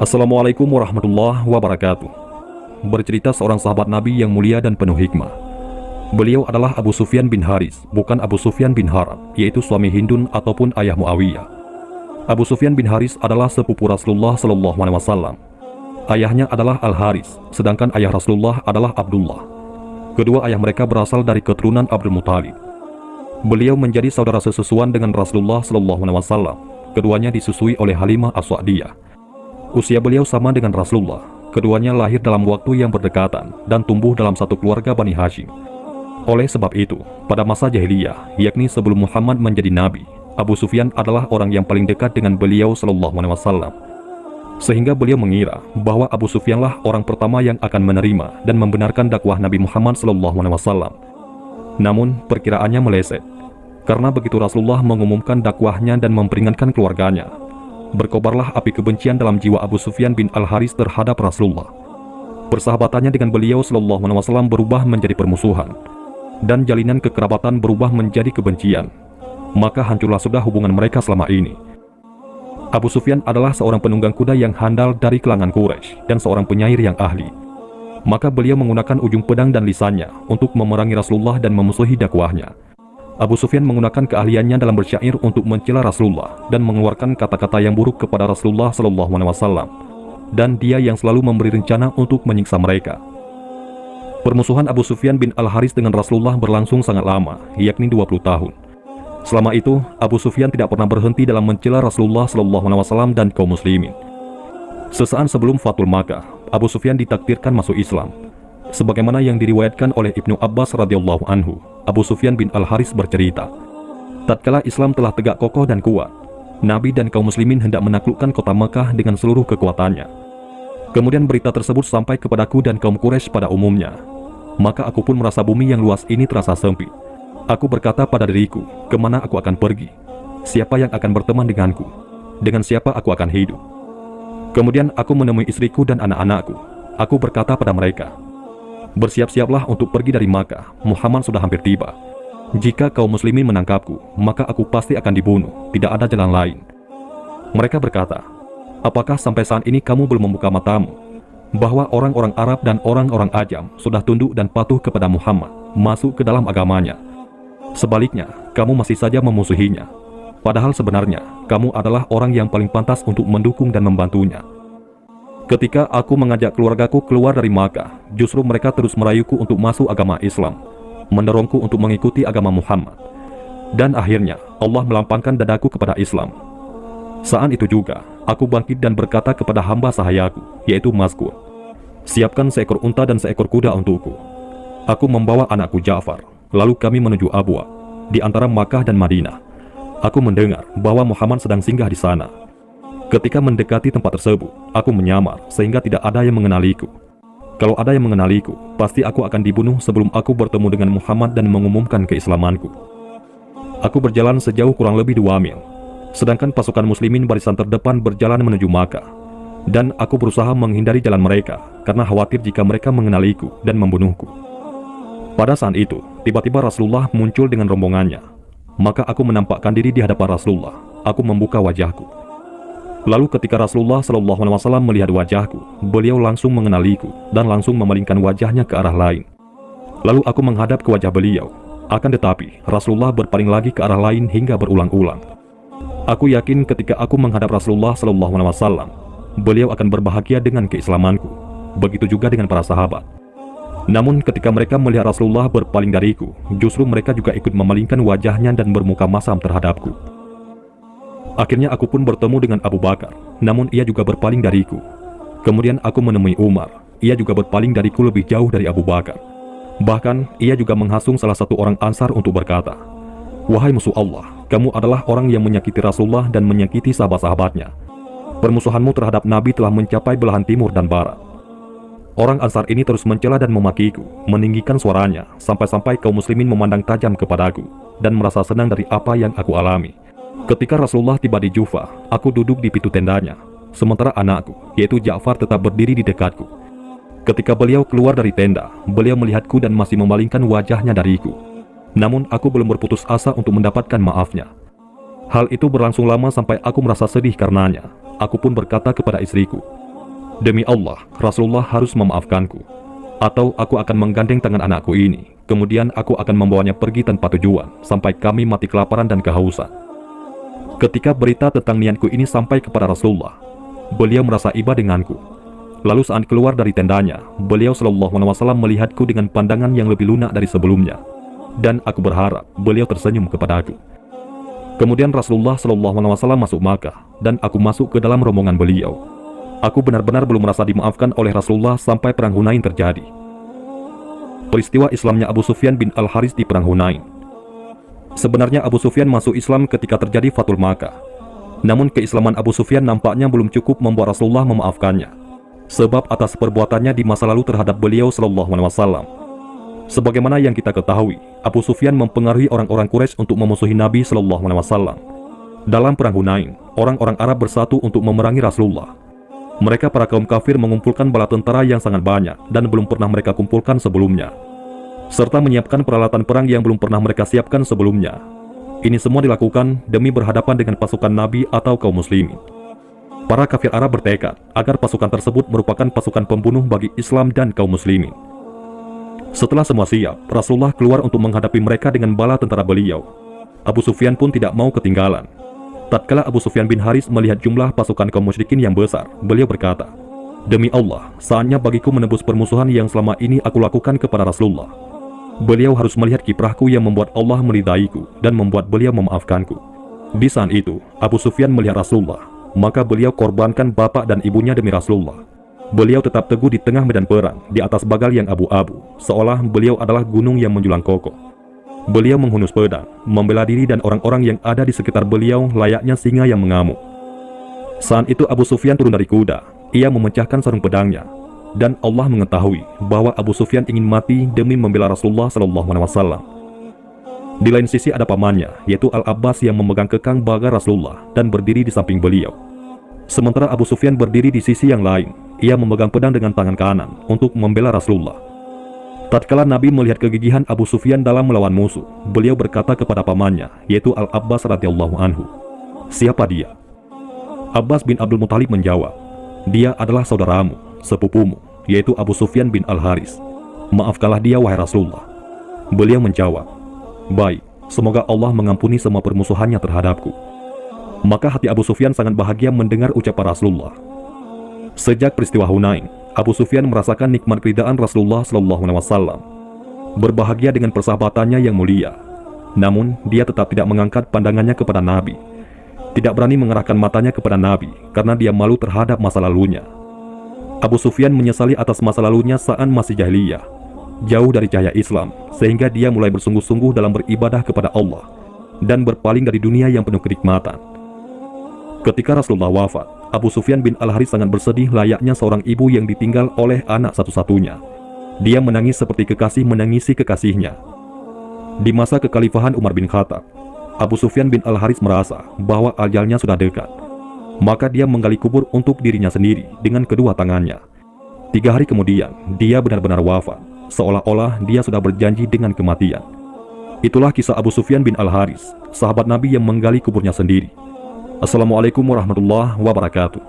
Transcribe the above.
Assalamualaikum warahmatullahi wabarakatuh. Bercerita seorang sahabat Nabi yang mulia dan penuh hikmah. Beliau adalah Abu Sufyan bin Haris, bukan Abu Sufyan bin Harb, yaitu suami Hindun ataupun ayah Muawiyah. Abu Sufyan bin Haris adalah sepupu Rasulullah SAW. Ayahnya adalah Al-Haris, sedangkan ayah Rasulullah adalah Abdullah. Kedua ayah mereka berasal dari keturunan Abdul Muthalib. Beliau menjadi saudara sesusuan dengan Rasulullah SAW. Keduanya disusui oleh Halimah As-Sa'diyah. Usia beliau sama dengan Rasulullah. Keduanya lahir dalam waktu yang berdekatan dan tumbuh dalam satu keluarga Bani Hashim. Oleh sebab itu, pada masa jahiliyah, yakni sebelum Muhammad menjadi nabi, Abu Sufyan adalah orang yang paling dekat dengan beliau SAW. Sehingga beliau mengira bahwa Abu Sufyanlah orang pertama yang akan menerima dan membenarkan dakwah Nabi Muhammad SAW. Namun, perkiraannya meleset. Karena begitu Rasulullah mengumumkan dakwahnya dan memperingatkan keluarganya, berkobarlah api kebencian dalam jiwa Abu Sufyan bin Al-Haris terhadap Rasulullah. Persahabatannya dengan beliau SAW berubah menjadi permusuhan, dan jalinan kekerabatan berubah menjadi kebencian. Maka hancurlah sudah hubungan mereka selama ini. Abu Sufyan adalah seorang penunggang kuda yang handal dari kalangan Quraisy dan seorang penyair yang ahli. Maka beliau menggunakan ujung pedang dan lisannya untuk memerangi Rasulullah dan memusuhi dakwahnya. Abu Sufyan menggunakan keahliannya dalam bersyair untuk mencela Rasulullah dan mengeluarkan kata-kata yang buruk kepada Rasulullah SAW. Dan dia yang selalu memberi rencana untuk menyiksa mereka. Permusuhan Abu Sufyan bin Al-Haris dengan Rasulullah berlangsung sangat lama, yakni 20 tahun. Selama itu, Abu Sufyan tidak pernah berhenti dalam mencela Rasulullah SAW dan kaum muslimin. Sesaat sebelum Fathul Makkah, Abu Sufyan ditakdirkan masuk Islam. Sebagaimana yang diriwayatkan oleh Ibnu Abbas radhiyallahu anhu, Abu Sufyan bin Al-Haris bercerita, tatkala Islam telah tegak kokoh dan kuat, Nabi dan kaum muslimin hendak menaklukkan kota Makkah dengan seluruh kekuatannya. Kemudian berita tersebut sampai kepadaku dan kaum Quraisy pada umumnya. Maka aku pun merasa bumi yang luas ini terasa sempit. Aku berkata pada diriku, kemana aku akan pergi? Siapa yang akan berteman denganku? Dengan siapa aku akan hidup? Kemudian aku menemui istriku dan anak-anakku. Aku berkata pada mereka, bersiap-siaplah untuk pergi dari Makkah, Muhammad sudah hampir tiba. Jika kaum muslimin menangkapku, maka aku pasti akan dibunuh, tidak ada jalan lain. Mereka berkata, apakah sampai saat ini kamu belum membuka matamu, bahwa orang-orang Arab dan orang-orang Ajam sudah tunduk dan patuh kepada Muhammad, masuk ke dalam agamanya. Sebaliknya, kamu masih saja memusuhinya. Padahal sebenarnya, kamu adalah orang yang paling pantas untuk mendukung dan membantunya. Ketika aku mengajak keluargaku keluar dari Makkah, justru mereka terus merayuku untuk masuk agama Islam, mendorongku untuk mengikuti agama Muhammad. Dan akhirnya, Allah melampangkan dadaku kepada Islam. Saat itu juga, aku bangkit dan berkata kepada hamba sahayaku, yaitu Mazkur, siapkan seekor unta dan seekor kuda untukku. Aku membawa anakku Ja'far, lalu kami menuju Abwa, di antara Makkah dan Madinah. Aku mendengar bahwa Muhammad sedang singgah di sana. Ketika mendekati tempat tersebut, aku menyamar sehingga tidak ada yang mengenaliku. Kalau ada yang mengenaliku, pasti aku akan dibunuh sebelum aku bertemu dengan Muhammad dan mengumumkan keislamanku. Aku berjalan sejauh kurang lebih 2 mil, sedangkan pasukan muslimin barisan terdepan berjalan menuju Makkah. Dan aku berusaha menghindari jalan mereka, karena khawatir jika mereka mengenaliku dan membunuhku. Pada saat itu, tiba-tiba Rasulullah muncul dengan rombongannya. Maka aku menampakkan diri di hadapan Rasulullah. Aku membuka wajahku. Lalu ketika Rasulullah SAW melihat wajahku, beliau langsung mengenaliku dan langsung memalingkan wajahnya ke arah lain. Lalu aku menghadap ke wajah beliau. Akan tetapi, Rasulullah berpaling lagi ke arah lain hingga berulang-ulang. Aku yakin ketika aku menghadap Rasulullah SAW, beliau akan berbahagia dengan keislamanku. Begitu juga dengan para sahabat. Namun ketika mereka melihat Rasulullah berpaling dariku, justru mereka juga ikut memalingkan wajahnya dan bermuka masam terhadapku. Akhirnya aku pun bertemu dengan Abu Bakar, namun ia juga berpaling dariku. Kemudian aku menemui Umar, ia juga berpaling dariku lebih jauh dari Abu Bakar. Bahkan, ia juga menghasung salah satu orang Ansar untuk berkata, wahai musuh Allah, kamu adalah orang yang menyakiti Rasulullah dan menyakiti sahabat-sahabatnya. Permusuhanmu terhadap Nabi telah mencapai belahan timur dan barat. Orang Ansar ini terus mencela dan memakiku, meninggikan suaranya, sampai-sampai kaum muslimin memandang tajam kepadaku, dan merasa senang dari apa yang aku alami. Ketika Rasulullah tiba di Jufa, aku duduk di pintu tendanya, sementara anakku, yaitu Ja'far tetap berdiri di dekatku. Ketika beliau keluar dari tenda, beliau melihatku dan masih memalingkan wajahnya dariku. Namun aku belum berputus asa untuk mendapatkan maafnya. Hal itu berlangsung lama sampai aku merasa sedih karenanya. Aku pun berkata kepada istriku, Demi Allah, Rasulullah harus memaafkanku, atau aku akan menggandeng tangan anakku ini, kemudian aku akan membawanya pergi tanpa tujuan, sampai kami mati kelaparan dan kehausan. Ketika berita tentang niatku ini sampai kepada Rasulullah, beliau merasa iba denganku. Lalu saat keluar dari tendanya, beliau SAW melihatku dengan pandangan yang lebih lunak dari sebelumnya, dan aku berharap beliau tersenyum kepadaku. Kemudian Rasulullah SAW masuk Makkah, dan aku masuk ke dalam rombongan beliau. Aku benar-benar belum merasa dimaafkan oleh Rasulullah sampai perang Hunain terjadi. Peristiwa Islamnya Abu Sufyan bin Al-Harits di perang Hunain. Sebenarnya Abu Sufyan masuk Islam ketika terjadi Fathul Makkah. Namun keislaman Abu Sufyan nampaknya belum cukup membuat Rasulullah memaafkannya, sebab atas perbuatannya di masa lalu terhadap beliau SAW. Sebagaimana yang kita ketahui, Abu Sufyan mempengaruhi orang-orang Quraisy untuk memusuhi Nabi SAW. Dalam perang Hunain, orang-orang Arab bersatu untuk memerangi Rasulullah. Mereka para kaum kafir mengumpulkan bala tentara yang sangat banyak dan belum pernah mereka kumpulkan sebelumnya, serta menyiapkan peralatan perang yang belum pernah mereka siapkan sebelumnya. Ini semua dilakukan demi berhadapan dengan pasukan Nabi atau kaum muslimin. Para kafir Arab bertekad agar pasukan tersebut merupakan pasukan pembunuh bagi Islam dan kaum muslimin. Setelah semua siap, Rasulullah keluar untuk menghadapi mereka dengan bala tentara beliau. Abu Sufyan pun tidak mau ketinggalan. Tatkala Abu Sufyan bin Harits melihat jumlah pasukan kaum musyrikin yang besar, beliau berkata, "Demi Allah, saatnya bagiku menebus permusuhan yang selama ini aku lakukan kepada Rasulullah. Beliau harus melihat kiprahku yang membuat Allah meridaiku dan membuat beliau memaafkanku." Di saat itu, Abu Sufyan melihat Rasulullah, maka beliau korbankan bapak dan ibunya demi Rasulullah. Beliau tetap teguh di tengah medan perang, di atas bagal yang abu-abu, seolah beliau adalah gunung yang menjulang kokoh. Beliau menghunus pedang, membela diri dan orang-orang yang ada di sekitar beliau layaknya singa yang mengamuk. Saat itu Abu Sufyan turun dari kuda, ia memecahkan sarung pedangnya, dan Allah mengetahui bahwa Abu Sufyan ingin mati demi membela Rasulullah SAW. Di lain sisi ada pamannya, yaitu Al-Abbas yang memegang kekang baga Rasulullah dan berdiri di samping beliau. Sementara Abu Sufyan berdiri di sisi yang lain, ia memegang pedang dengan tangan kanan untuk membela Rasulullah. Tatkala Nabi melihat kegigihan Abu Sufyan dalam melawan musuh, beliau berkata kepada pamannya, yaitu Al-Abbas radhiyallahu anhu, "Siapa dia?" Abbas bin Abdul Muthalib menjawab, "Dia adalah saudaramu, sepupumu, yaitu Abu Sufyan bin Al-Harits. Maafkanlah dia, wahai Rasulullah." Beliau menjawab, "Baik, semoga Allah mengampuni semua permusuhannya terhadapku." Maka hati Abu Sufyan sangat bahagia mendengar ucapan Rasulullah. Sejak peristiwa Hunain, Abu Sufyan merasakan nikmat keridaan Rasulullah SAW. Berbahagia dengan persahabatannya yang mulia. Namun, dia tetap tidak mengangkat pandangannya kepada Nabi. Tidak berani mengerahkan matanya kepada Nabi karena dia malu terhadap masa lalunya. Abu Sufyan menyesali atas masa lalunya saat masih jahiliyah, jauh dari cahaya Islam, sehingga dia mulai bersungguh-sungguh dalam beribadah kepada Allah dan berpaling dari dunia yang penuh kenikmatan. Ketika Rasulullah wafat, Abu Sufyan bin Al-Harits sangat bersedih layaknya seorang ibu yang ditinggal oleh anak satu-satunya. Dia menangis seperti kekasih menangisi kekasihnya. Di masa kekhalifahan Umar bin Khattab, Abu Sufyan bin Al-Harits merasa bahwa ajalnya sudah dekat. Maka dia menggali kubur untuk dirinya sendiri dengan kedua tangannya. 3 hari kemudian, dia benar-benar wafat, seolah-olah dia sudah berjanji dengan kematian. Itulah kisah Abu Sufyan bin Al-Harits, sahabat Nabi yang menggali kuburnya sendiri. Assalamualaikum warahmatullahi wabarakatuh.